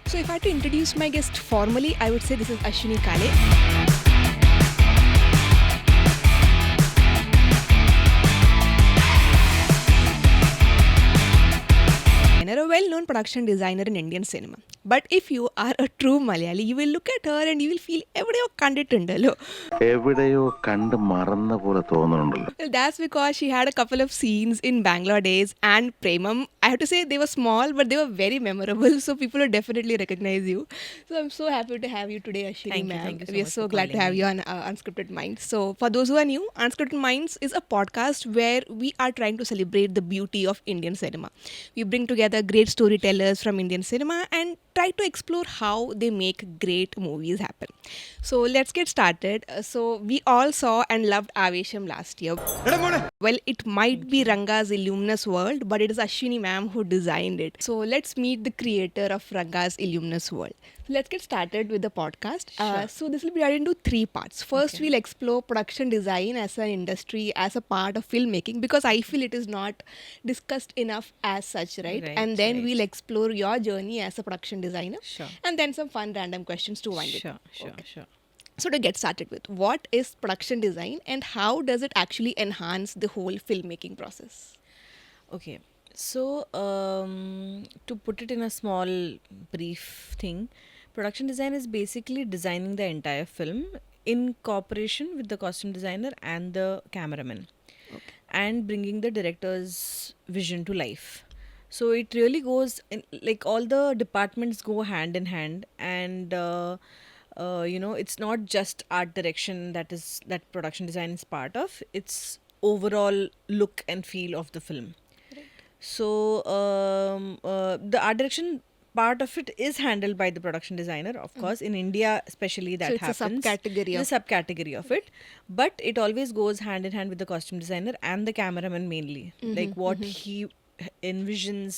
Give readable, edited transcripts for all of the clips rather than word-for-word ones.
So if I had to introduce my guest formally, I would say this is Ashwini Kale. A well-known production designer in Indian cinema. But if you are a true Malayali, you will look at her and you will feel എവിടെയോ കണ്ടിട്ടുണ്ടല്ലോ. എവിടെയോ കണ്ട് മറന്ന പോലെ തോന്നുന്നുണ്ടല്ലോ. Well, that's because she had a couple of scenes in Bangalore Days and Premam. I have to say they were small, but they were very memorable, so people will definitely recognize you. So I'm so happy to have you today, Ashwini Thank you, ma'am. thank you so We are much so for glad to calling have me. you on Unscripted Minds. So for those who are new, Unscripted Minds is a podcast where we are trying to celebrate the beauty of Indian cinema. We bring together great storytellers from Indian cinema and try to explore how they make great movies happen. So let's get started. So we all saw and loved Avesham last year. Well, it might be Ranga's Illuminous World, but it is Ashwini ma'am who designed it. So let's meet the creator of Ranga's Illuminous World. Let's get started with the podcast. So this will be divided into three parts. First, Okay. we'll explore production design as an industry, as a part of filmmaking, because I feel it is not discussed enough as such, right? Right, And then right. we'll explore your journey as a production designer. Sure. And then some fun random questions to wind it Sure, up. sure, Okay. sure. So to get started with, what is production design and how does it actually enhance the whole filmmaking process? Okay. So, to put it in a small, brief thing, production design is basically designing the entire film in cooperation with the costume designer and the cameraman, and bringing the director's vision to life. So it really goes in, like all the departments go hand in hand, and it's not just art direction that production design is part of. It's overall look and feel of the film. So the art direction part of it is handled by the production designer, of course. In India, especially, that it's a happens. subcategory It's a subcategory of it, but it always goes hand in hand with the costume designer and the cameraman mainly. Like what he envisions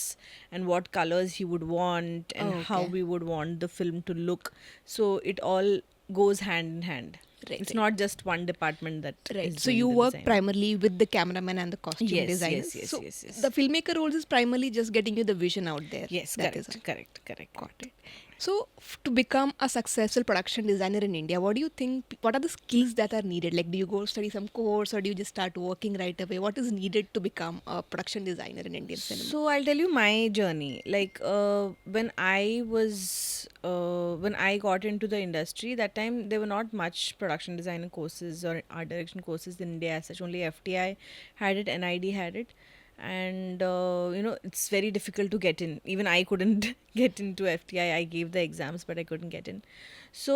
and what colors he would want and Oh, how okay. we would want the film to look. So it all goes hand in hand. Right, It's right. not just one department that Right. is So doing you the work design. primarily with the cameraman and the costume Yes, designers. yes, yes, So yes, yes. the filmmaker roles is primarily just getting you the vision out there. Yes, That correct, is all. correct. Got it. So to become a successful production designer in India, what do you think? What are the skills that are needed? Like, do you go study some course or do you just start working right away? What is needed to become a production designer in Indian cinema? So I'll tell you my journey. Like when I got into the industry, that time there were not much production designer courses or art direction courses in India as such. Only FTI had it, NID had it, and it's very difficult to get in. Even I couldn't get into FTI. I gave the exams, but I couldn't get in. So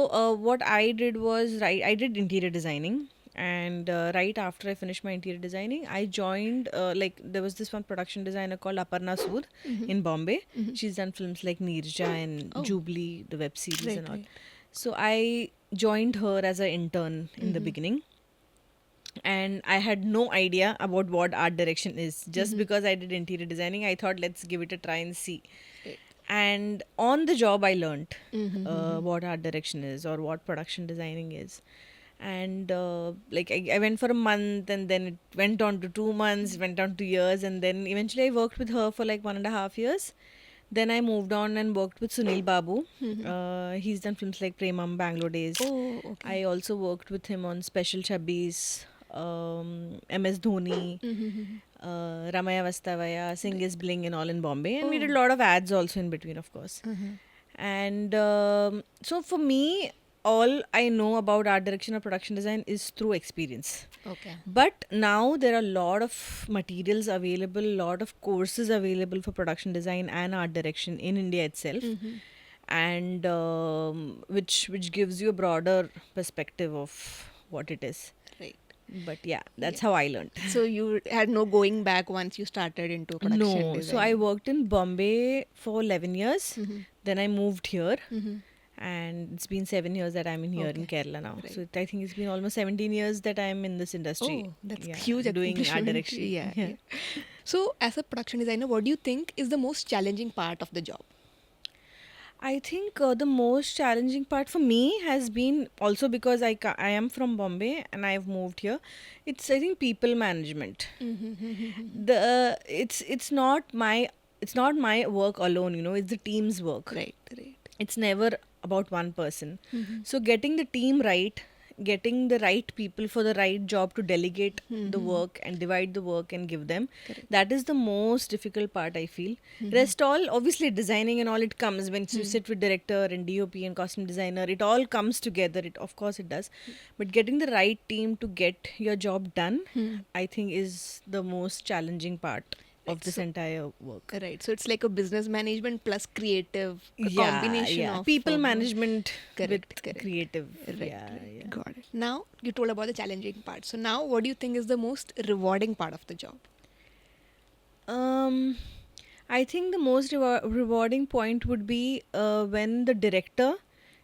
what I did was I did interior designing, and right after I finished my interior designing, I joined like there was this one production designer called Aparna Sood in Bombay. She's done films like Neerja and Oh. Jubilee, the web series Right, and all. right. So I joined her as an intern in the beginning, and I had no idea about what art direction is. Just because I did interior designing, I thought let's give it a try and see. And on the job, I learned what art direction is or what production designing is. And like I went for a month, and then it went on to 2 months, went on to years, and then eventually I worked with her for like 1.5 years. Then I moved on and worked with Sunil Babu. He's done films like Premam, Bangalore Days. Oh, okay. I also worked with him on Special Chabbis, MS Dhoni, Ramaya Vastavaya, Singh is Bling, and all in Bombay. And we did a lot of ads also in between, of course. And so for me, all I know about art direction or production design is through experience. Okay. But now there are a lot of materials available, a lot of courses available for production design and art direction in India itself, and which gives you a broader perspective of what it is. Right. But yeah, that's how I learned. So you had no going back once you started into production No, design. so I worked in Bombay for 11 years. Then I moved here. And it's been 7 years that I'm in here in Kerala now. Right. So I think it's been almost 17 years that I'm in this industry. Oh, that's Yeah, huge doing art accomplishment. direction. Yeah. So, as a production designer, what do you think is the most challenging part of the job? I think the most challenging part for me has been also because I am from Bombay and I've moved here. It's I think people management. It's not my work alone. It's the team's work. Right, right. It's never about one person. So getting the team right, getting the right people for the right job to delegate the work and divide the work and give them, that is the most difficult part, I feel. Rest all, obviously designing and all, it comes when you sit with director and DOP and costume designer, it all comes together, it of course it does. But getting the right team to get your job done, I think is the most challenging part of this entire work. Right. So it's like a business management plus creative, a Yeah, combination yeah. of People both. management Correct, with correct. creative. Right, Yeah, right. yeah. Got it. Now you told about the challenging part. So now, what do you think is the most rewarding part of the job? Um, I think the most rewarding point would be when the director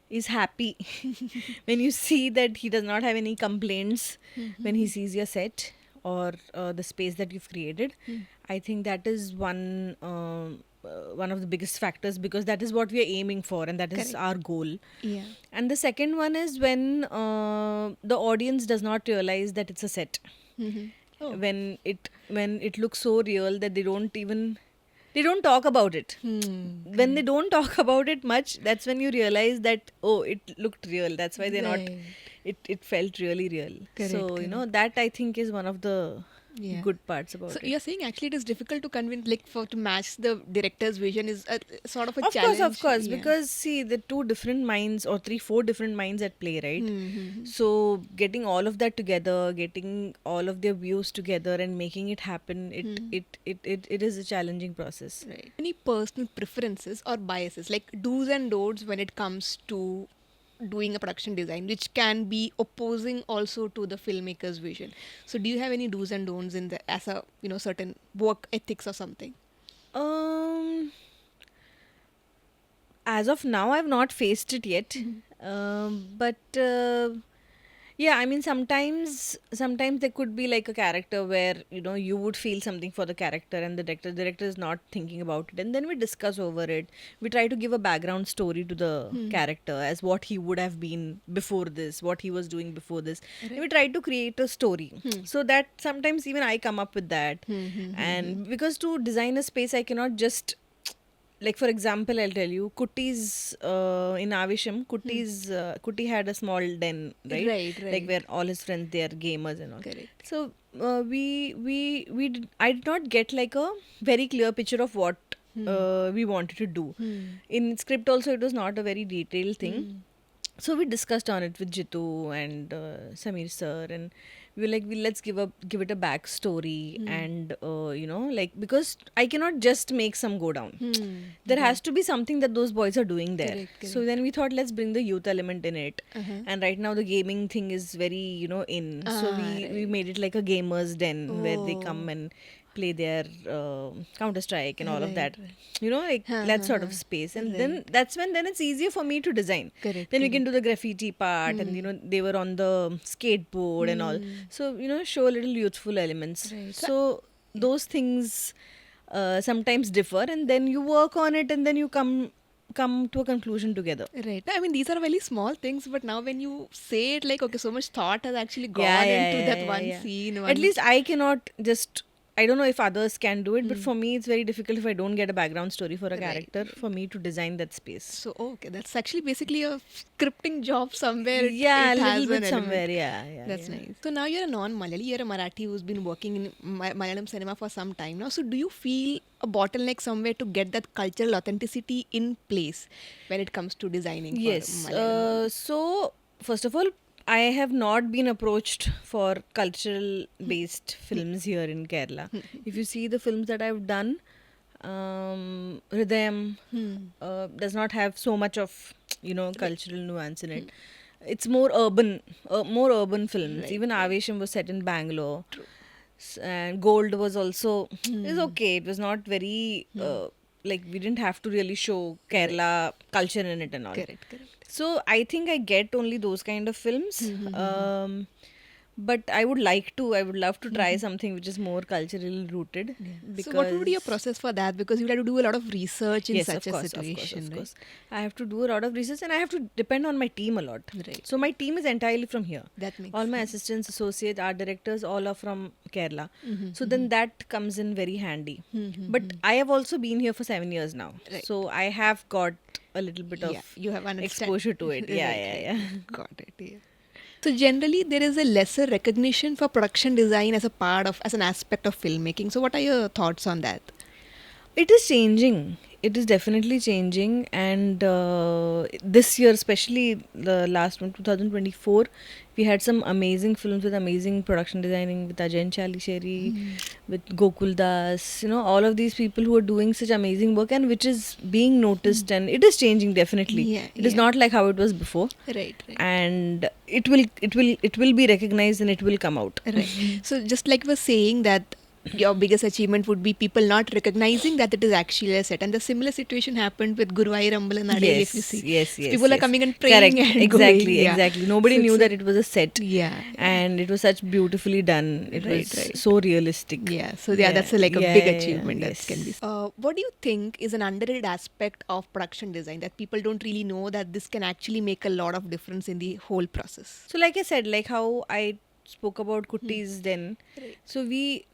is happy, when you see that he does not have any complaints when he sees your set or the space that you've created. I think that is one of the biggest factors, because that is what we are aiming for and that is Correct. our goal. Yeah. And the second one is when the audience does not realize that it's a set. Oh. When it looks so real that they don't talk about it. When they don't talk about it much, that's when you realize that, oh, it looked real, that's why they're not, Right. it felt really real. Correct, So that I think is one of the Yeah. good parts about So it. you're saying actually it is difficult to convince, like, to match the director's vision is a sort of a Of challenge. course, Yeah. because see, the two different minds or three, four different minds at play, right? So getting all of that together, getting all of their views together, and making it happen, it is a challenging process. Right. Any personal preferences or biases, like do's and don'ts when it comes to doing a production design, which can be opposing also to the filmmaker's vision. So do you have any do's and don'ts in the as a certain work ethics or something? Um, as of now, I've not faced it yet. But yeah, I mean, sometimes there could be like a character where you would feel something for the character, and the director is not thinking about it, and then we discuss over it. We try to give a background story to the character as what he would have been before this, what he was doing before this. And we try to create a story, so that sometimes even I come up with that. And because to design a space, I cannot just, like, for example, I'll tell you, Kutti's in Avisham, Kutti had a small den, right? Right, Like right. where all his friends, they are gamers and all. Correct. So I did not get like a very clear picture of what we wanted to do. In script also, it was not a very detailed thing. So we discussed on it with Jitu and Samir sir, and we were like, let's give it a backstory, and like, because I cannot just make some go down. There has to be something that those boys are doing there. Correct, So then we thought, let's bring the youth element in it. And right now the gaming thing is very in. So we made it like a gamers den where they come and play their Counter Strike and all of that. Like that sort of space. And then that's when then it's easier for me to design. Correct, Then we can do the graffiti part, and they were on the skateboard and all. So show a little youthful elements. Right. So those things sometimes differ, and then you work on it, and then you come to a conclusion together. Right. I mean, these are very small things, but now when you say it, like, okay, so much thought has actually gone into that one scene. At least I cannot just, I don't know if others can do it, but for me it's very difficult if I don't get a background story for a character for me to design that space. So, okay, that's actually basically a scripting job somewhere. Yeah, it a has little an bit element. somewhere. Yeah. That's nice. So now you're a non-Malayali, you're a Marathi who's been working in Malayalam cinema for some time now. So do you feel a bottleneck somewhere to get that cultural authenticity in place when it comes to designing? Yes. For Malayalam? So first of all, I have not been approached for cultural based films here in Kerala. If you see the films that I've done, Hridayam does not have so much of cultural nuance in it. It's more urban films. Right, Even Avesham was set in Bangalore. And Gold was also is okay. It was not very like, we didn't have to really show Kerala culture in it and all. Correct. So I think I get only those kind of films. But I would love to try something which is more culturally rooted. So what would be your process for that? Because you have to do a lot of research in Yes, such of a course, situation, of right? course. I have to do a lot of research, and I have to depend on my team a lot. Right. So my team is entirely from here. That makes All my assistants, associates, art directors, all are from Kerala. So then that comes in very handy. But I have also been here for 7 years now. Right. So I have got a little bit of you have an exposure to it. Yeah, Right, yeah, right, yeah. right. Got it. Yeah. So generally, there is a lesser recognition for production design as a part of, as an aspect of filmmaking. So what are your thoughts on that? It is changing. It is definitely changing, and this year, especially the last one, 2024, we had some amazing films with amazing production designing with Ajay Chalisheri, with Gokul Das. You know, all of these people who are doing such amazing work, and which is being noticed, and it is changing definitely. Yeah, It is yeah. not like how it was before, Right, right. and it will be recognized and it will come out. Right. So just like we were saying that your biggest achievement would be people not recognizing that it is actually a set, and the similar situation happened with Guruvayur Ambalan Nadal. If you see, Yes, so yes, people are yes. coming and praying Correct. and Exactly, going. Yeah. exactly. Nobody So knew it's that it was a set, Yeah. and it was such beautifully done. It Right, was right. so realistic. Yeah, so yeah, that's like a yeah, big yeah, achievement that yes. can be. What do you think is an underrated aspect of production design that people don't really know that this can actually make a lot of difference in the whole process? So, like I said, like how I spoke about kuttis then. Right. So we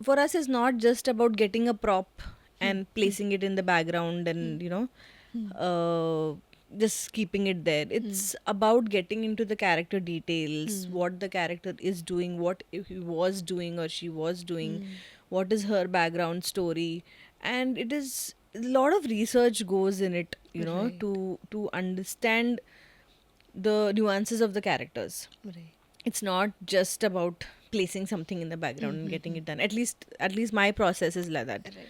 for us is not just about getting a prop and placing it in the background and just keeping it there. It's about getting into the character details, what the character is doing, what he was doing or she was doing, what is her background story, and it is a lot of research goes in it, Right. to understand the nuances of the characters. Right. It's not just about placing something in the background and getting it done. At least my process is like that. Right.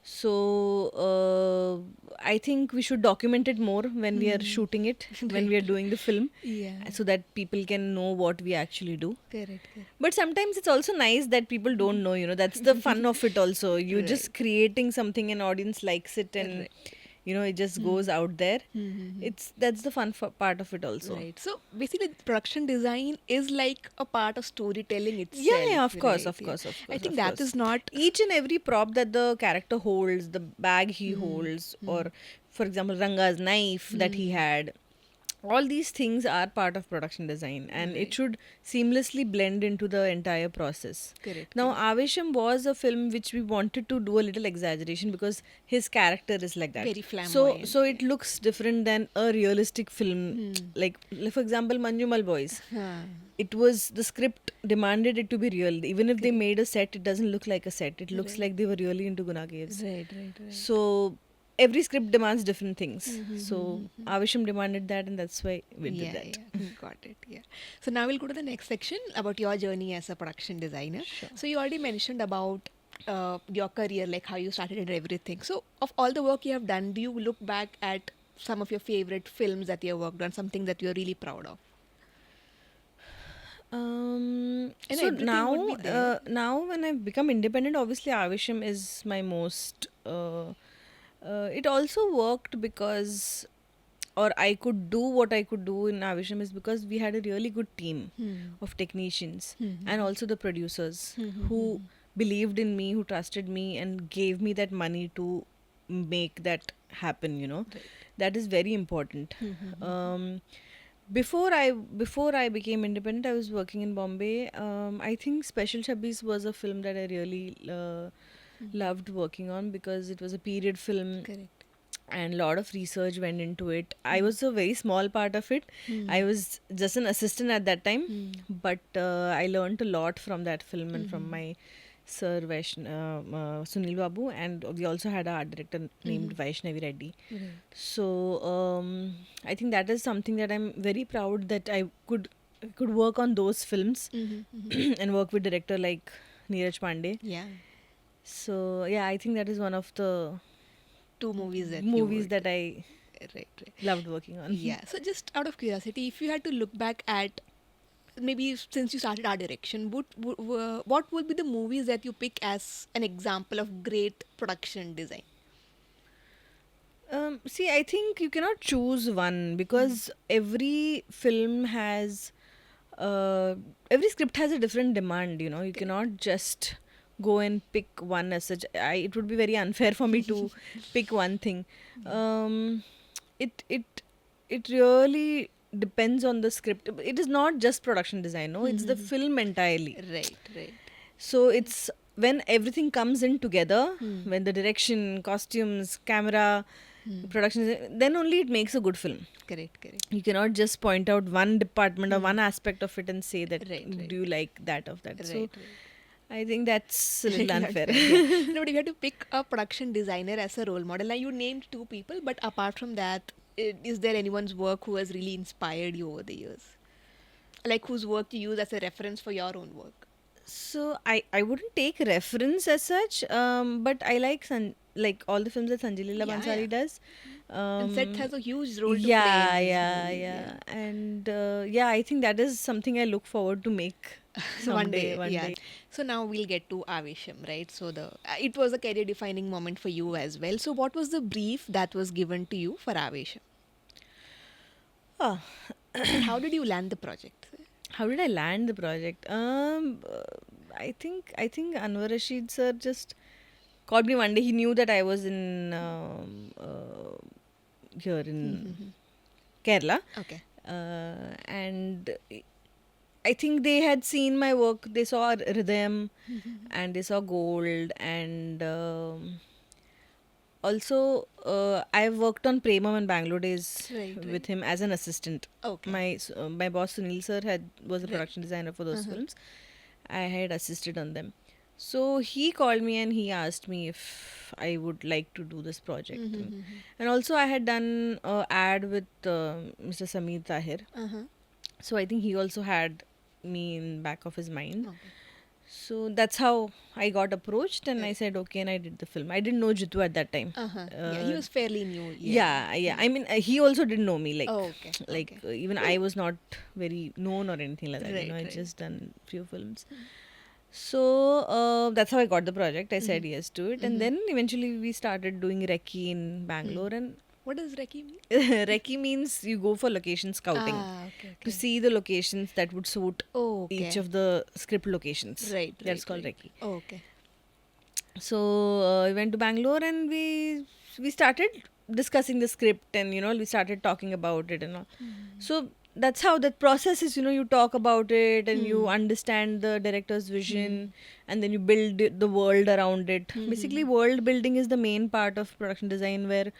So I think we should document it more when we are shooting it, when we are doing the film, Yeah. so that people can know what we actually do. Correct. Correct. But sometimes it's also nice that people don't know, that's the fun of it also. You're just creating something, an audience likes it, and it just goes out there. That's the fun part of it also. Right. So basically, production design is like a part of storytelling itself. Yeah, of course, right? of course, of I course. think of that course. is not. Each and every prop that the character holds, the bag he holds, or for example, Ranga's knife that he had. All these things are part of production design, and it should seamlessly blend into the entire process. Correct. Now, Avesham was a film which we wanted to do a little exaggeration because his character is like that. Very So flamboyant, it looks different than a realistic film. Like for example, Manjumal Boys. It was, the script demanded it to be real. Even if they made a set, it doesn't look like a set. It looks like they were really into Guna Caves. Right. So every script demands different things. So Avisham demanded that, and that's why we did that. Yeah. Got it. Yeah. So now we'll go to the next section about your journey as a production designer. So you already mentioned about your career, like how you started and everything. So of all the work you have done, do you look back at some of your favorite films that you have worked on, something that you're really proud of? And So everything now, would be there. now when I've become independent, obviously Avisham is my most. It also worked because, or I could do what I could do in Avisham is because we had a really good team of technicians and also the producers who believed in me, who trusted me, and gave me that money to make that happen. That is very important. Before I became independent, I was working in Bombay. I think Special Shabbies was a film that I really loved working on because it was a period film Correct. and a lot of research went into it. I was a very small part of it. I was just an assistant at that time, but I learned a lot from that film and from my sir Sunil Babu, and we also had a art director named Vaishnavi Reddy. So I think that is something that I'm very proud that I could work on those films and work with director like Neeraj Pandey. Yeah. So yeah, I think that is one of the Two movies that movies that I Right. loved working on. Yeah. So just out of curiosity, if you had to look back at maybe since you started art direction, what would be the movies that you pick as an example of great production design? See, I think you cannot choose one because every film has, every script has a different demand. You cannot just go and pick one as such. It would be very unfair for me to pick one thing. It really depends on the script. It is not just production design. No, it's the film entirely. Right. So it's when everything comes in together, when the direction, costumes, camera, production design, then only it makes a good film. Correct, correct. You cannot just point out one department or one aspect of it and say that Right. do you like that of that. So Right. I think that's a little Little unfair. yeah. No, but if you had to pick a production designer as a role model, now you named two people, but apart from that, is there anyone's work who has really inspired you over the years? Like whose work you use as a reference for your own work? So I wouldn't take reference as such, but I like all the films that Sanjay Leela Yeah, Bhansali yeah. does. And set has a huge role to yeah, play in this yeah, movie. yeah, and yeah, I think that is something I look forward to make So one someday, day, one yeah. day. So now we'll get to Avesham, right? So the it was a career defining moment for you as well. So what was the brief that was given to you for Avesham? Oh, And how did you land the project? how did I land the project? I think Anwar Rashid sir just called me one day. He knew that I was in here in Kerala, Okay. and I think they had seen my work. They saw Rhythm and they saw Gold, and also I've worked on Premam and Bangalore Days Right, with right. him as an assistant. Okay. My boss Sunil sir was a Right. production designer for those Uh-huh. films. I had assisted on them. So he called me and he asked me if I would like to do this project. And also I had done an ad with Mr. Sameer Tahir. Uh-huh. So I think he also had me in back of his mind. Okay. So that's how I got approached and I said okay, and I did the film. I didn't know Jitu at that time. Uh-huh. Yeah, he was fairly new. Yeah. I mean, he also didn't know me. Like, Oh, okay. like Okay. even I was not very known or anything like that. Right, I right. just done few films. So that's how I got the project. I said yes to it, and then eventually we started doing recce in Bangalore. And What does Reki mean? recce means you go for location scouting Okay, to see the locations that would suit Oh, okay. each of the script locations. Right, That's right, called right. recce. Oh, okay. So we went to Bangalore and we started discussing the script, and we started talking about it and all. So that's how that process is. You talk about it and you understand the director's vision, and then you build the world around it. Basically, world building is the main part of production design, where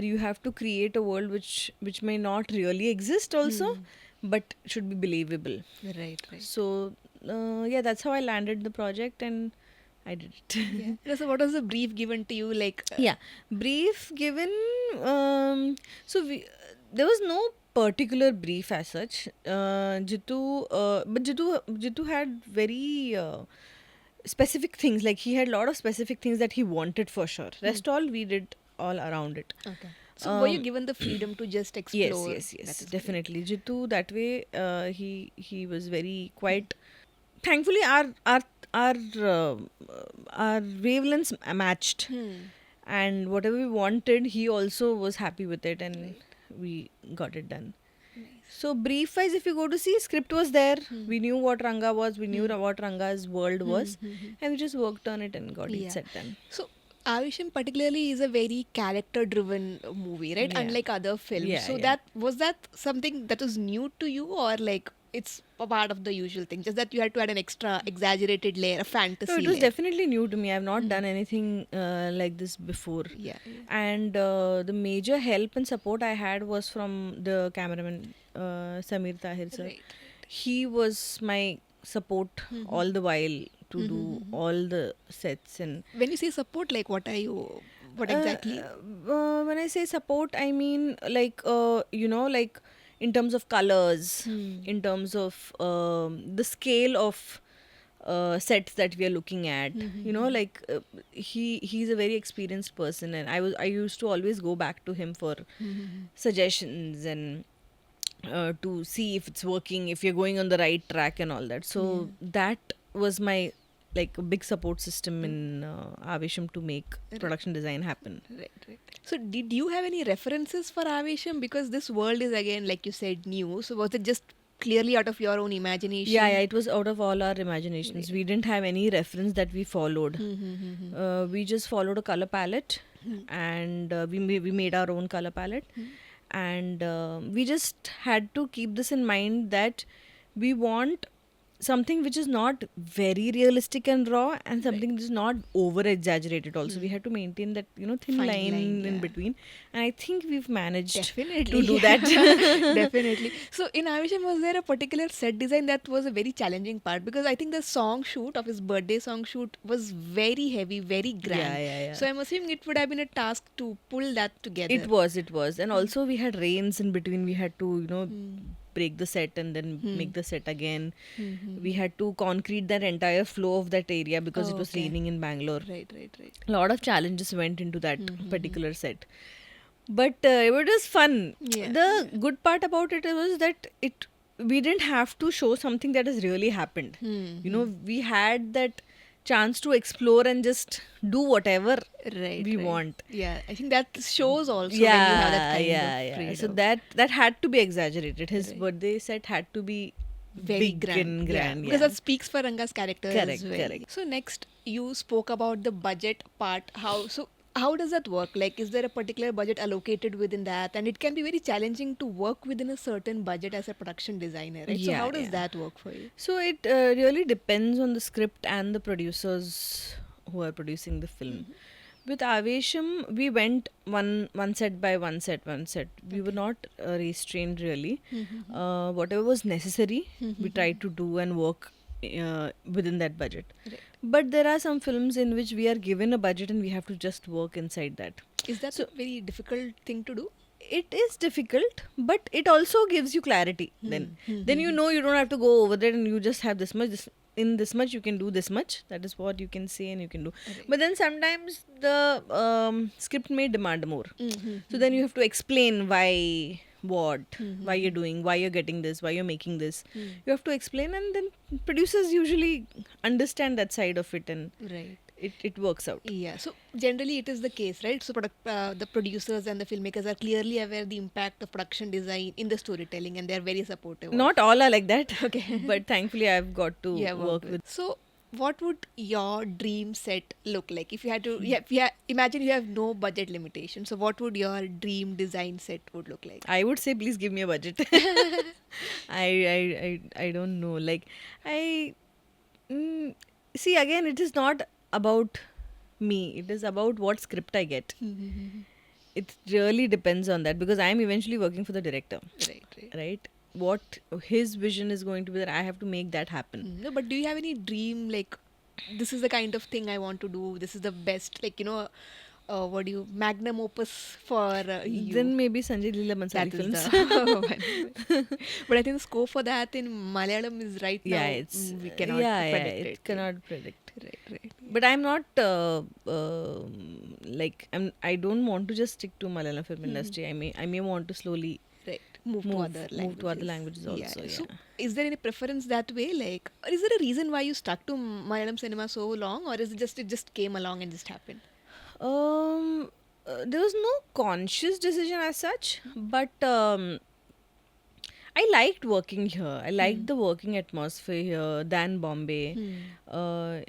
you have to create a world which may not really exist also, but should be believable. Right, right. So yeah, that's how I landed the project and I did it. Yeah. No, so what was the brief given to you? Like, Yeah, brief given. There was no particular brief as such. Jitu had very specific things. Like he had a lot of specific things that he wanted for sure. Rest all we did all around it. okay. So were you given the freedom to just explore? Yes, That is great. definitely. Jitu that way, he was very quite. Thankfully, our wavelengths matched, and whatever we wanted, he also was happy with it, and we got it done. So brief wise, if you go to see, script was there. We knew what Ranga was. We knew what Ranga's world was, and we just worked on it and got Yeah. it set done. So Avisham particularly is a very character-driven movie, right? Yeah. Unlike other films. Yeah, so yeah. that something that was new to you, or like it's a part of the usual thing? Just that you had to add an extra exaggerated layer, a fantasy So it was layer. definitely new to me. I've not done anything like this before. Yeah. And the major help and support I had was from the cameraman Sameer Tahir sir. Right. He was my support all the while to do all the sets. And When you say support, like what are you? What exactly? when I say support, I mean like like in terms of colors, in terms of the scale of sets that we are looking at. Like he's a very experienced person, and I used to always go back to him for suggestions and to see if it's working, if you're going on the right track and all that. So that was my like a big support system in Avesham to make production design happen. Right, right. So, did you have any references for Avesham? Because this world is again, like you said, new. So, was it just clearly out of your own imagination? Yeah, it was out of all our imaginations. We didn't have any reference that we followed. We just followed a color palette, and we made our own color palette, and we just had to keep this in mind that we want something which is not very realistic and raw, and something which is not over exaggerated also. We had to maintain that, thin Fine line line, in yeah. between, and I think we've managed Definitely. to do yeah. that. Definitely. So in Avisham, was there a particular set design that was a very challenging part? Because I think the song shoot of his birthday song shoot was very heavy, very grand. Yeah. So I'm assuming it would have been a task to pull that together. It was. And also we had rains in between. We had to, break the set and then make the set again. We had to concrete that entire flow of that area because it Oh, was okay. raining in Bangalore. Right. A lot of challenges went into that particular set. But it was fun. Yeah. The good part about it was that we didn't have to show something that has really happened. We had that chance to explore and just do whatever Right. we want. Yeah, I think that shows also when you have that kind of freedom. So that had to be exaggerated. His birthday set had to be Very big grand. and Yeah, grand. because Yeah. that speaks for Ranga's character as Correct, well. correct. So next, you spoke about the budget part. How does that work? Like, is there a particular budget allocated within that? And it can be very challenging to work within a certain budget as a production designer, right? So Yeah, how does yeah. that work for you? So it really depends on the script and the producers who are producing the film. With Avesham, we went one set by one set. We were not restrained really. Whatever was necessary, we tried to do and work within that budget. Right. But there are some films in which we are given a budget and we have to just work inside that. Is that a very difficult thing to do? It is difficult, but it also gives you clarity. Then you know you don't have to go over there and you just have this much. In this much you can do this much. That is what you can say and you can do. Right. But then sometimes the script may demand more. So then you have to explain why, what, why you're doing, why you're getting this, why you're making this. You have to explain, and then producers usually understand that side of it, and Right. it works out. Yeah, so generally it is the case, right? So the producers and the filmmakers are clearly aware the impact of production design in the storytelling, and they are very supportive. of- Not all are like that. Okay. But thankfully I've got to yeah, work with. So, what would your dream set look like if you had to? Imagine you have no budget limitation. So, what would your dream design set would look like? I would say please give me a budget. I don't know. Like I see, again, it is not about me. It is about what script I get. It really depends on that because I am eventually working for the director, Right. right? What his vision is going to be, that I have to make that happen. No, but do you have any dream like this is the kind of thing I want to do? This is the best, like what do you magnum opus for you? Then maybe Sanjay Leela Bhansali That is films. the one. But I think the scope for that in Malayalam is right now. Yeah, it's we cannot yeah, predict it cannot predict. Right. But I'm not like I don't want to just stick to Malayalam film industry. I may want to slowly Right. Move to other languages. move to other languages also. So, Yeah. is there any preference that way? Like, or is there a reason why you stuck to Malayalam cinema so long, or is it just came along and just happened? There was no conscious decision as such, but I liked working here. I liked the working atmosphere here than Bombay.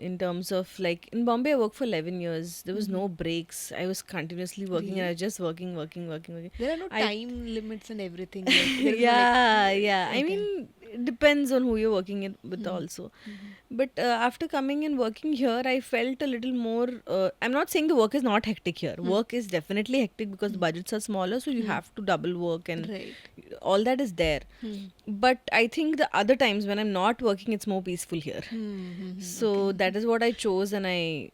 In terms of like in Bombay, I worked for 11 years. There was no breaks. I was continuously working and I was just working. There are no I- time limits and everything. Like, there is no, Yeah. I okay. mean, it depends on who you're working with also. But after coming and working here, I felt a little more. I'm not saying the work is not hectic here. Work is definitely hectic because the budgets are smaller, so you have to double work and Right. all that is there. But I think the other times when I'm not working, it's more peaceful here. So that is what I chose, and I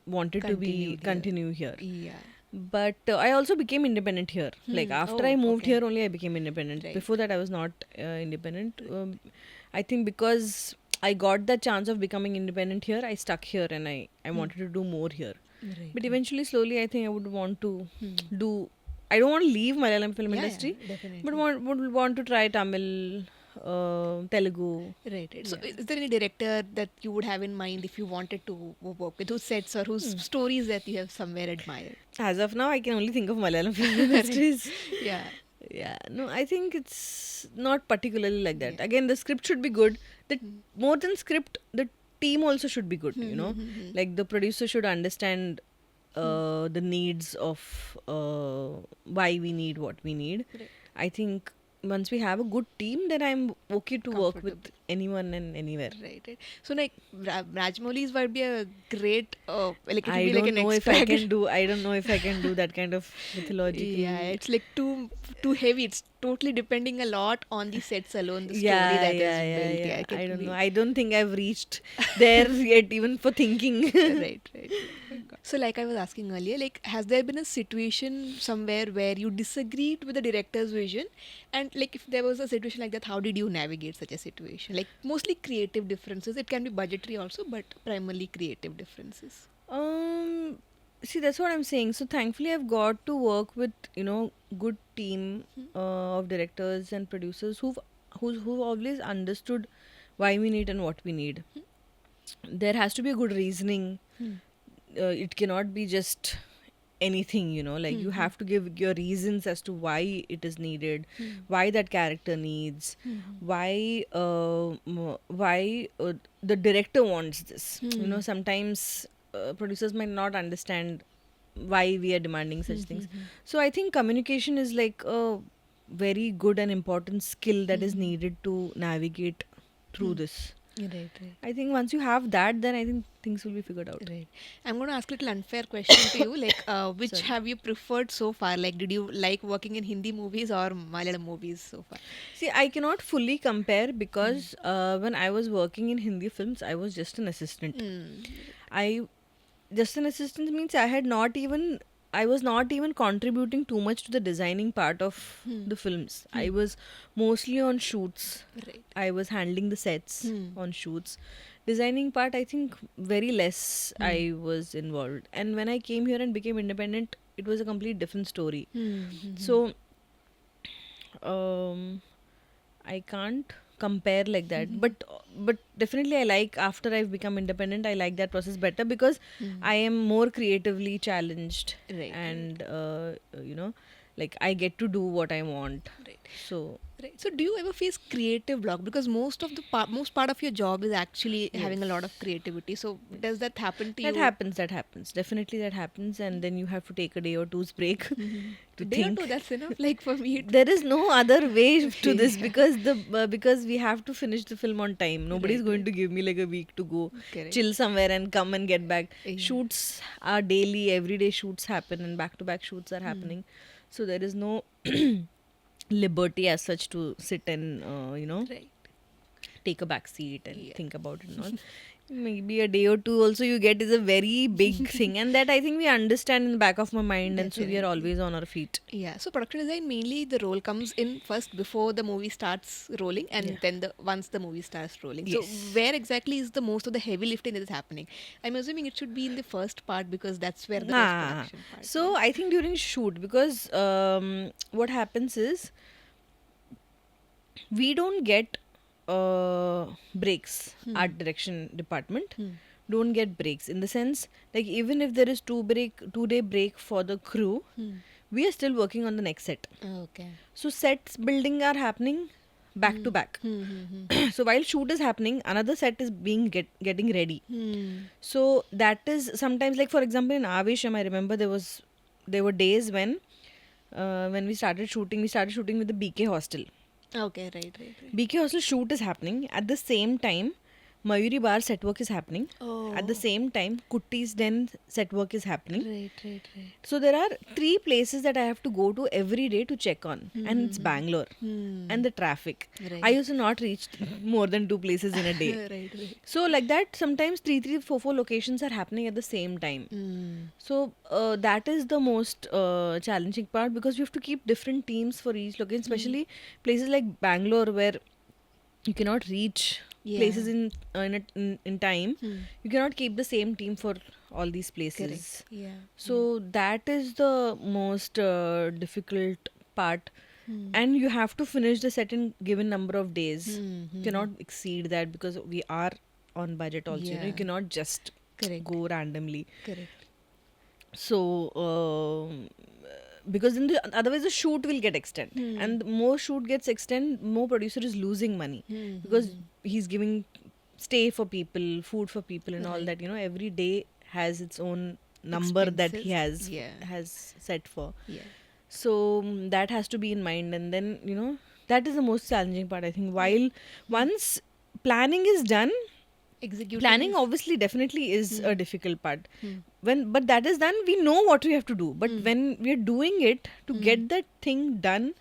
wanted to Continued here. continue here. Yeah. But I also became independent here. Like after I moved okay. here, only I became independent. Right. Before that, I was not independent. I think because I got the chance of becoming independent here, I stuck here and I wanted to do more here. Right. But eventually, slowly, I think I would want to do. I don't want to leave Malayalam film Yeah, industry, definitely. but would want to try Tamil, Telugu. Right. So, is there any director that you would have in mind if you wanted to work with, whose sets or whose stories that you have somewhere admired? As of now, I can only think of Malayalam film industries. Yeah. Yeah, no, I think it's not particularly like that. Again, the script should be good. The more than script, the team also should be good. You know, like the producer should understand the needs of why we need what we need. Right. I think once we have a good team, then I'm okay to work with Comfortable. anyone and anywhere. Right. So like Rajmouli's would be a great like it would I be like don't an know if I extra. can do. I don't know if I can do that kind of mythological. Yeah, it's like too heavy. It's totally depending a lot on the sets alone, the story Yeah, that is yeah, yeah, built. Yeah, yeah. it can I don't be know. I don't think I've reached there yet, even for thinking. right. So, like I was asking earlier, like, has there been a situation somewhere where you disagreed with the director's vision? And, like, if there was a situation like that, how did you navigate such a situation? Like, mostly creative differences. It can be budgetary also, but primarily creative differences. Um, See, that's what I'm saying. So thankfully, I've got to work with good team of directors and producers who've always understood why we need and what we need. There has to be a good reasoning. It cannot be just anything, like you have to give your reasons as to why it is needed, why that character needs, why the director wants this. Sometimes producers might not understand why we are demanding such things. So I think communication is like a very good and important skill that is needed to navigate through this. Right. I think once you have that, then I think things will be figured out. Right. I'm going to ask a little unfair question to you. Like, which Sorry. have you preferred so far? Like, did you like working in Hindi movies or Malayalam movies so far? See, I cannot fully compare because when I was working in Hindi films, I was just an assistant. I just an assistant means I was not even contributing too much to the designing part of the films. I was mostly on shoots. Right. I was handling the sets on shoots. Designing part, I think very less I was involved. And when I came here and became independent, it was a complete different story. So I can't compare like that, but definitely I like, after I've become independent, I like that process better because I am more creatively challenged. Right, And like I get to do what I want. Right. So Right. So, do you ever face creative block? Because most of the most part of your job is actually having a lot of creativity. So, does that happen to you? that happens, definitely that happens, and then you have to take a day or two's break to Day or think. two, that's enough. Like for me, There is no other way to this because we have to finish the film on time. Nobody's Right, going to give me like a week to go Correct. chill somewhere and come and get back. Yeah. Shoots are daily, everyday shoots happen, and back to back shoots are happening. So there is no liberty as such to sit and right. take a back seat and Yeah. think about it and all. Maybe a day or two also you get is a very big thing, and that I think we understand in the back of my mind, and so we are always on our feet. Yeah. So, production design mainly the role comes in first before the movie starts rolling, and Yeah. then once the movie starts rolling. Yes. So, where exactly is the most of the heavy lifting that is happening? I'm assuming it should be in the first part because that's where the post Nah. production part. So I think during shoot, because what happens is we don't get breaks. Art direction department don't get breaks, in the sense like even if there is 2-day break for the crew, we are still working on the next set. Okay. So sets building are happening back to back. So while shoot is happening, another set is getting ready. So that is sometimes, like for example in Avesham, I remember there were days when we started shooting with the BK hostel. Okay. Right. BK hostel shoot is happening at the same time. Mayuri Bar set work is happening. Oh. At the same time, Kutti's Den set work is happening. Right. So there are 3 places that I have to go to every day to check on, and it's Bangalore and the traffic. Right. I used to not reach more than 2 places in a day. Right. So like that, sometimes 3, 4 locations are happening at the same time. So that is the most challenging part, because you have to keep different teams for each location, especially places like Bangalore where you cannot reach places in time. You cannot keep the same team for all these places. Correct. Yeah. So that is the most difficult part. And you have to finish the set in given number of days. You cannot exceed that, because we are on budget also. Yeah. You cannot just Correct. go randomly. Correct. So because then otherwise the shoot will get extended, and more shoot gets extended, more producer is losing money, because he's giving stay for people, food for people, and all that. Every day has its own number that he Expenses. has set for. Yeah. So that has to be in mind, and then That is the most challenging part, I think. While once planning is done, Executing planning is- obviously definitely is a difficult part. But that is done, we know what we have to do. But when we're doing it, to get that thing done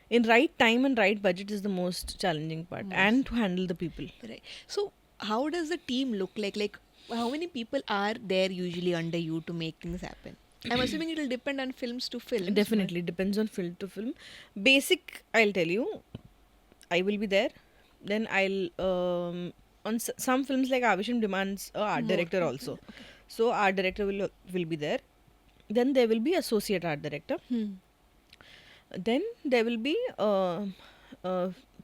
in right time and right budget is the most challenging part, and to handle the people. Right. So, how does the team look like? Like, how many people are there usually under you to make things happen? I'm assuming it will depend on films to films. Definitely depends on film to film. Basic, I'll tell you, I will be there. Then I'll on some films like Avisham demands a art director also. So art director will be there. Then there will be associate art director. Then there will be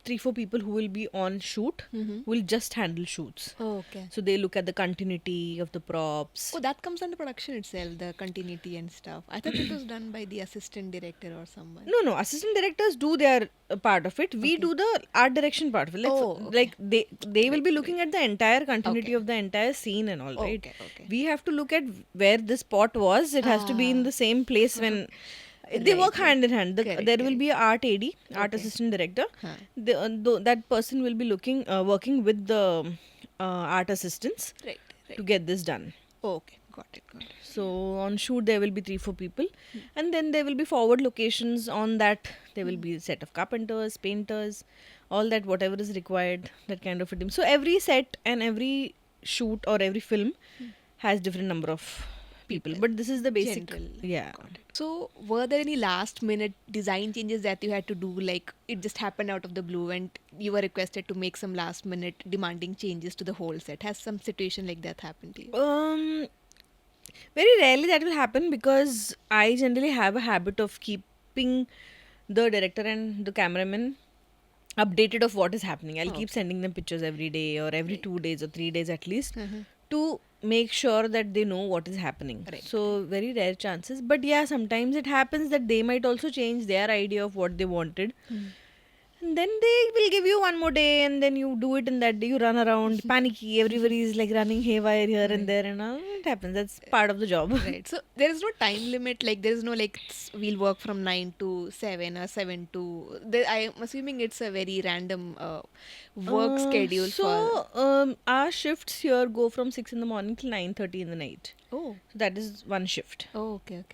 3-4 people who will be on shoot, will just handle shoots. Oh, okay. So they look at the continuity of the props. Oh, that comes under production itself, the continuity and stuff. I thought it was done by the assistant director or someone. No, assistant directors do their part of it. We do the art direction part of it. Like, Oh, okay. like they will be looking at the entire continuity Okay. of the entire scene and all, right? Okay. We have to look at where this spot was. It has to be in the same place when they work hand in hand. Correct, There will be a art AD, art assistant director. That person will be looking working with the art assistants Right. to get this done. Okay. Got it. So on shoot there will be 3-4 people, and then there will be forward locations. On that there will be a set of carpenters, painters, all that, whatever is required, that kind of a team. So every set and every shoot or every film has different number of people, but this is the basic. General. Yeah. So, were there any last minute design changes that you had to do? Like, it just happened out of the blue and you were requested to make some last minute demanding changes to the whole set? Has some situation like that happened to you? Very rarely that will happen, because I generally have a habit of keeping the director and the cameraman updated of what is happening. I'll keep sending them pictures every day or every 2 days or 3 days at least, to make sure that they know what is happening. Right. So very rare chances, but yeah, sometimes it happens that they might also change their idea of what they wanted. And then they will give you one more day, and then you do it in that day. You run around panicky. Everybody is like running haywire here and there, and all. It happens. That's part of the job. Right. So, there is no time limit. Like, there is no, like, we'll work from 9 to 7 or 7 to. I'm assuming it's a very random work schedule for. So our shifts here go from 6 in the morning till 9:30 in the night. Oh. So that is one shift. Oh, okay.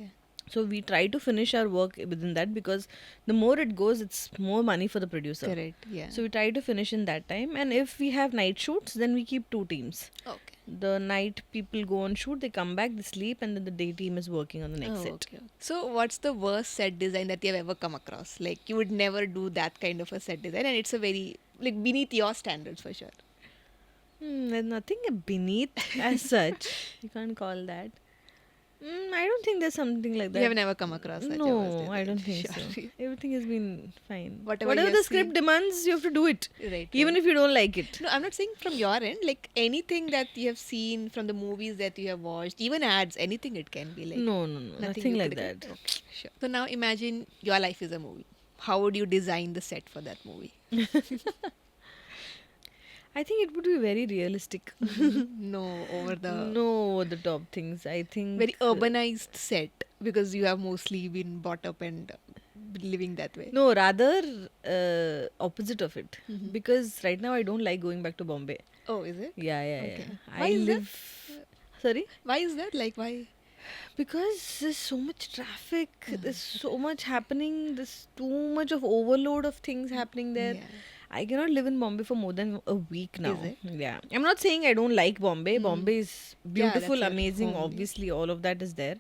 So we try to finish our work within that, because the more it goes, it's more money for the producer. Correct. Yeah. So we try to finish in that time, and if we have night shoots, then we keep 2 teams. Okay. The night people go on shoot, they come back, they sleep, and then the day team is working on the next set. Okay. So, what's the worst set design that you have ever come across? Like, you would never do that kind of a set design, and it's a very, like, beneath your standards for sure. There's nothing beneath as such. You can't call that. I don't think there's something like that. You have never come across such a worst No, design. I don't think Sure. so. Everything has been fine. Whatever Whatever you the have script seen. demands, you have to do it. Right. Even if you don't like it. No, I'm not saying from your end. Like, anything that you have seen from the movies that you have watched, even ads, anything it can be. Like, No, nothing you like could- that. Okay, sure. So, now imagine your life is a movie. How would you design the set for that movie? I think it would be very realistic. No, over the No over the top things. I think very urbanized set, because you have mostly been brought up and been living that way. No, rather opposite of it. Because right now I don't like going back to Bombay. Oh, is it? Yeah. Okay. I Why is that? live. Sorry? Why is that? Like, why? Because there's so much traffic, there's so much happening, there's too much of overload of things happening there. Yeah. I cannot live in Bombay for more than a week now. Is it? Yeah. I'm not saying I don't like Bombay. Bombay is beautiful, that's your amazing, home, yeah. obviously, all of that is there.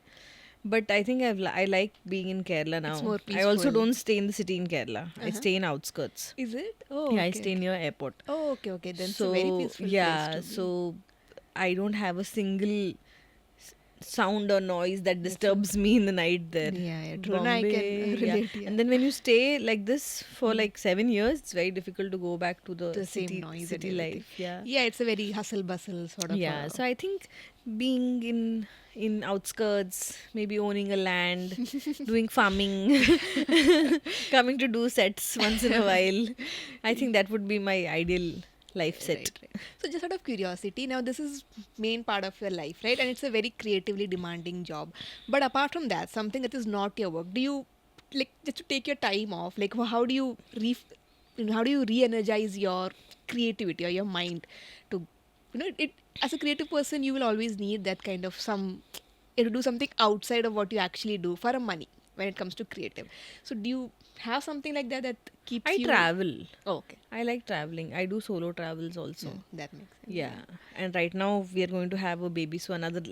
But I think I like being in Kerala now. more I also peaceful. don't stay in the city in Kerala. I stay in outskirts. Is it? Oh, Yeah, I okay. stay near airport. Oh, okay. Then it's a very peaceful yeah, place to be. so I don't have a single sound or noise that disturbs me in the night there. Yeah, true. No, I can Bombay, relate. Yeah. And then when you stay like this for like 7 years, it's very difficult to go back to the The same city, noise and city everything. life. Yeah. Yeah, it's a very hustle bustle sort of. Yeah. So I think being in outskirts, maybe owning a land, doing farming, coming to do sets once in a while, I think that would be my ideal life set. Right. So just out of curiosity, now this is main part of your life, right? And it's a very creatively demanding job. But apart from that, something that is not your work, do you like just to take your time off? Like, how do you how do you re-energize your creativity or your mind to, it as a creative person, you will always need that kind of to do something outside of what you actually do for a money when it comes to creative. So do you have something like that keeps I you? travel. Oh, okay. I like traveling. I do solo travels also. That makes sense. Yeah. And right now we are going to have a baby, so another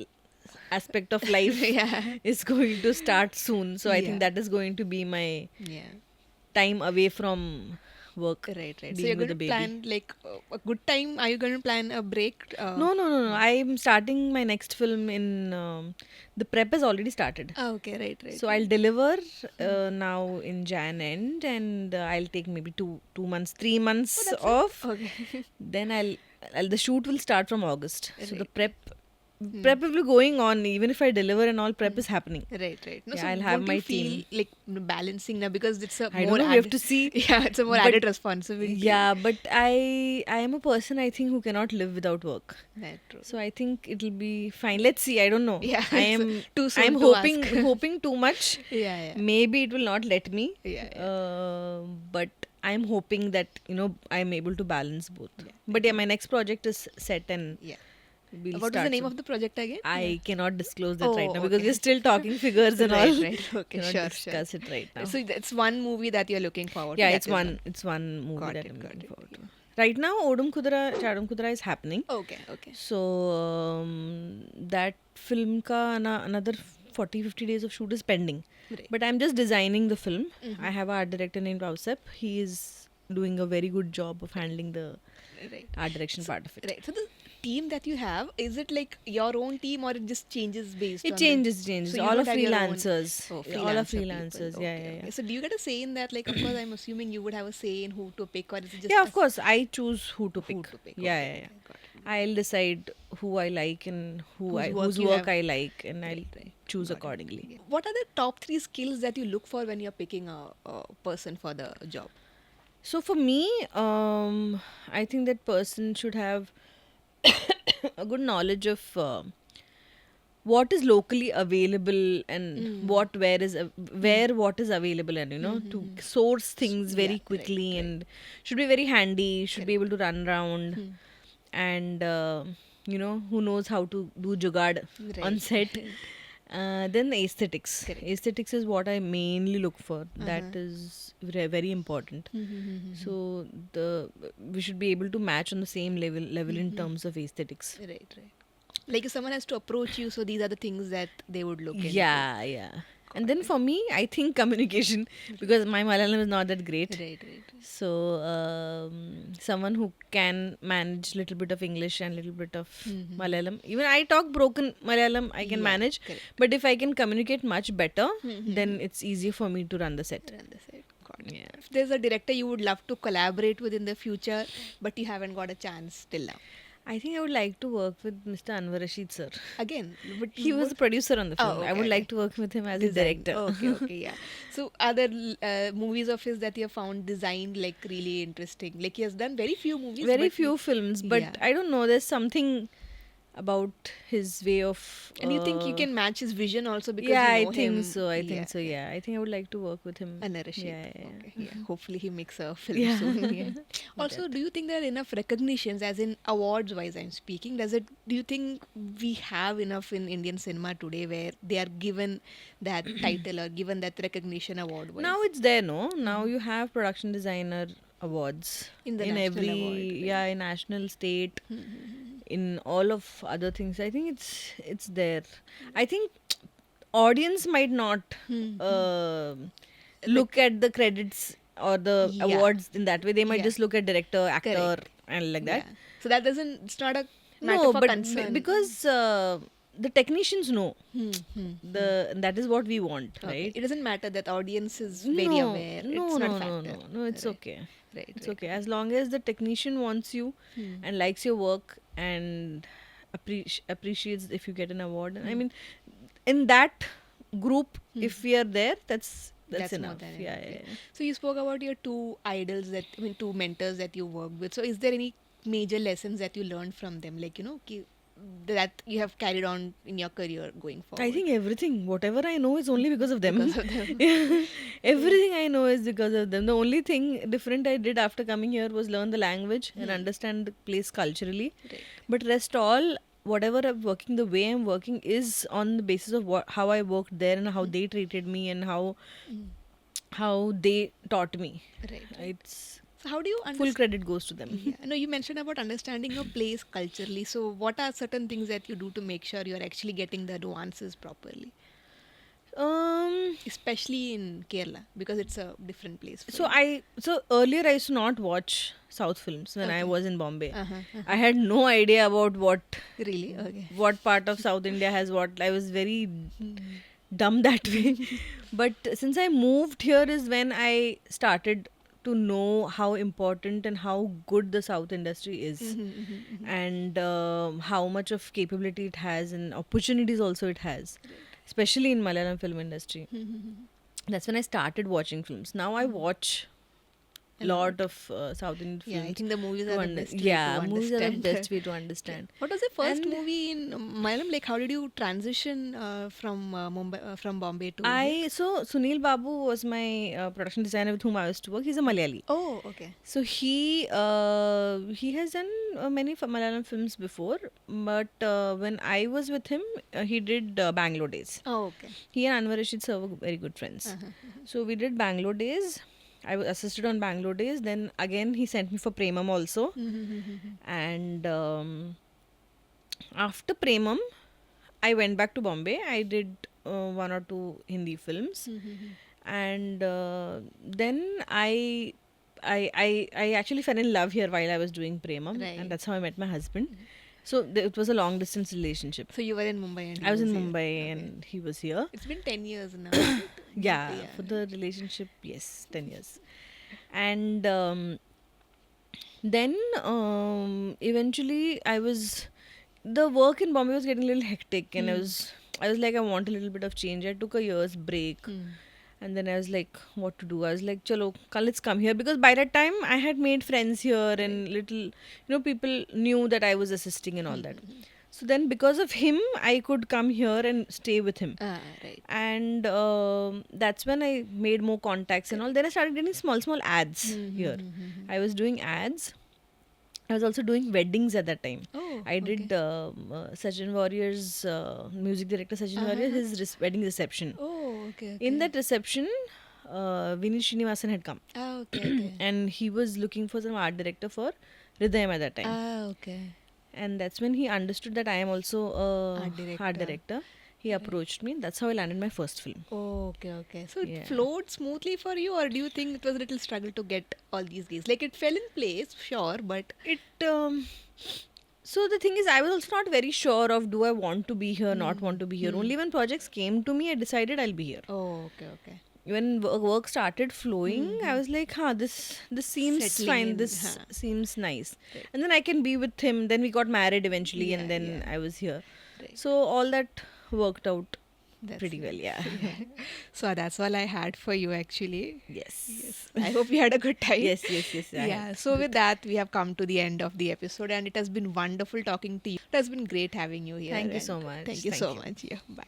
aspect of life Yeah. is going to start soon. So I think Yeah. that is going to be my Yeah. time away from work. Right. So Being you're with going the to baby. plan like a good time. Are you going to plan a break? No. I'm starting my next film in the prep has already started. Okay. Right. So I'll deliver now in Jan end, and I'll take maybe 2 months, 3 months off. Okay. Then I'll the shoot will start from August. So the Right. prep will be going on even if I deliver and all. Prep is happening. Right. No, Yeah, so I'll have won't my you feel team. like balancing now because it's a I more don't know. We have added, to see. yeah, it's a more But- added responsibility. Yeah, but I am a person I think who cannot live without work. That's true. So I think it'll be fine. Let's see. I don't know. Yeah, I it's am too soon I'm to hoping ask. hoping too much. Yeah. Maybe it will not let me. Yeah. But I'm hoping that I'm able to balance both. Yeah, But yeah, my next project is set and Yeah. we'll What is the start name soon. of the project again? I cannot disclose that right Oh, now because okay. we're still talking figures and Right, all. right. Okay, Cannot sure. discuss it right now. So it's one movie that you're looking forward to. Yeah, that it's is one. It's one movie Got that it, I'm got looking it, forward to. Right now, Odum Kudra, Chadam Kudra is happening. Okay. So that film ka another 40-50 days of shoot is pending. Right. But I'm just designing the film. Mhm. I have an art director named Rausep. He is doing a very good job of handling the Right. art direction part of it. Right. So the team that you have, is it like your own team or it just changes based on It changes. So you all are don't have your own- freelancers. Oh, All are freelancer people. freelancers. Okay, Yeah. okay. So do you get a say in that? Like, of course, I'm assuming you would have a say in who to pick, or is it just Yeah, of course. I choose who to pick. who to pick? Yeah. Okay, got it. I'll decide who I like and Whose whose work you work have. I like, and I'll Right. choose Got it. accordingly. Yeah. What are the top 3 skills that you look for when you're picking a person for the job? So for me, I think that person should have a good knowledge of what is locally available and where what is available, and to source things very Yeah, right, quickly, right. and should be very handy, should be able to run around, and who knows how to do jugaad on Right. set. Then the aesthetics. Correct. Aesthetics is what I mainly look for. That is very important. So we should be able to match on the same level in terms of aesthetics. Right. Like if someone has to approach you, so these are the things that they would look into. Yeah. And then for me, I think communication, because my Malayalam is not that great. Right. So someone who can manage little bit of English and little bit of Malayalam. Even I talk broken Malayalam, I can Yeah, manage. correct. But if I can communicate much better, then it's easier for me to run the set. Run the set. Got it. Yeah. If there's a director you would love to collaborate with in the future, but you haven't got a chance till now. I think I would like to work with Mr. Anwar Rashid sir. Again, but He was the producer on the film. I would like to work with him as a design. director. Okay, yeah. So, are there movies of his that you have found designed like really interesting? Like he has done very few movies. Very but few films, but yeah. I don't know. There's something about his way of. And you think you can match his vision also because Yeah, you I know think him. so. I think so. Yeah, I think I would like to work with him. Anwar Rashid. Yeah. Okay, yeah. Hopefully he makes a film Yeah. soon. Yeah. Also, do you think there are enough recognitions, as in awards wise I'm speaking? Do you think we have enough in Indian cinema today where they are given that title or given that recognition award wise? Now it's there, no? Now you have production designer awards In the national every award, right? in national, state, in all of other things. I think it's there. I think audience might not look at the credits or the Yeah. awards in that way. They might Yeah. just look at director, actor, Correct. and like that. Yeah. So that doesn't, it's not a matter No, for but concern. because the technicians know that is what we want, Okay. right? It doesn't matter that audience is very No, aware. no, It's not no, a factor. no. It's Right. okay. Right. It's okay as long as the technician wants you and likes your work and appreciates if you get an award. I mean, in that group, if we are there, that's That's more enough. than Yeah, enough, yeah. So you spoke about your two idols two mentors that you worked with. So is there any major lessons that you learned from them? Like, that you have carried on in your career going forward? I think everything, whatever I know, is only because of them. Because of them. Everything I know is because of them. The only thing different I did after coming here was learn the language and understand the place culturally. Right. But rest all, whatever I'm working, the way I'm working is on the basis of how I worked there and how they treated me and how they taught me. Right. It's So how do you full understand? credit goes to them. Yeah. No, you mentioned about understanding your place culturally. So what are certain things that you do to make sure you're actually getting the nuances properly, especially in Kerala because it's a different place. For you. So earlier I used to not watch South films when I Okay. was in Bombay. Uh-huh. I had no idea about Really? Okay. what part of South India has what. I was very dumb that way. But since I moved here is when I started to know how important and how good the South industry is, and how much of capability it has and opportunities also it has, especially in Malayalam film industry. That's when I started watching films. Now I watch A lot of South Indian films. Yeah, I think the movies to are the under- best way yeah, to movies are the understand. best way to understand. What was the first And- movie in Malayalam? Like, how did you transition from Mumbai, from Bombay to? here? So Sunil Babu was my production designer with whom I used to work. He's a Malayali. Oh, okay. So he has done many Malayalam films before, but when I was with him, he did Bangalore Days. Oh, okay. He and Anwar Rashid sir were very good friends. So we did Bangalore Days. I was assisted on Bangalore Days. Then again he sent me for Premam also. And after Premam, I went back to Bombay. I did one or two Hindi films, and then I actually fell in love here while I was doing Premam, Right. and that's how I met my husband. So it was a long distance relationship. So you were in Mumbai and he I was in here. Mumbai Okay. and he was here. It's been 10 years now. right? Yeah, for the relationship, yes, 10 years. And then eventually the work in Bombay was getting a little hectic, and I was like, I want a little bit of change. I took a year's break. And then I was like, what to do? I was like, chalo, let's come here. Because by that time, I had made friends here and people knew that I was assisting and all that. So then because of him, I could come here and stay with him. Right. And that's when I made more contacts and all. Then I started getting small ads here. I was doing ads. I was also doing weddings at that time. Oh, I did Sachin Warrior's music director Sachin Warrior, his wedding reception. Oh, okay. In that reception, Vineet Srinivasan had come, Okay. and he was looking for some art director for Hridayam at that time. Okay. And that's when he understood that I am also a Art art director. director. He approached me. That's how I landed my first film. Oh, okay. So it Yeah. flowed smoothly for you, or do you think it was a little struggle to get all these gigs? Like it fell in place, sure, but It so the thing is, I was also not very sure of do I want to be here, not want to be here. Only when projects came to me, I decided I'll be here. oh, okay. When work started flowing, I was like, this seems Settling fine. in, This huh. seems nice. And then I can be with him. Then we got married eventually, Yeah, and then yeah. I was here. Right. So all that worked out That's pretty well. Yeah. So that's all I had for you, actually. Yes. I hope you had a good time. Yes. Yeah, so with that, we have come to the end of the episode, and it has been wonderful talking to you. It has been great having you here. Thank you and so much. Thank you Thank so you. much. Yeah, bye.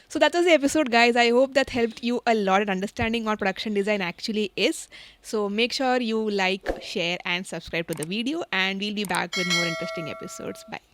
So that was the episode, guys. I hope that helped you a lot in understanding what production design actually is. So make sure you like, share, and subscribe to the video, and we'll be back with more interesting episodes. Bye.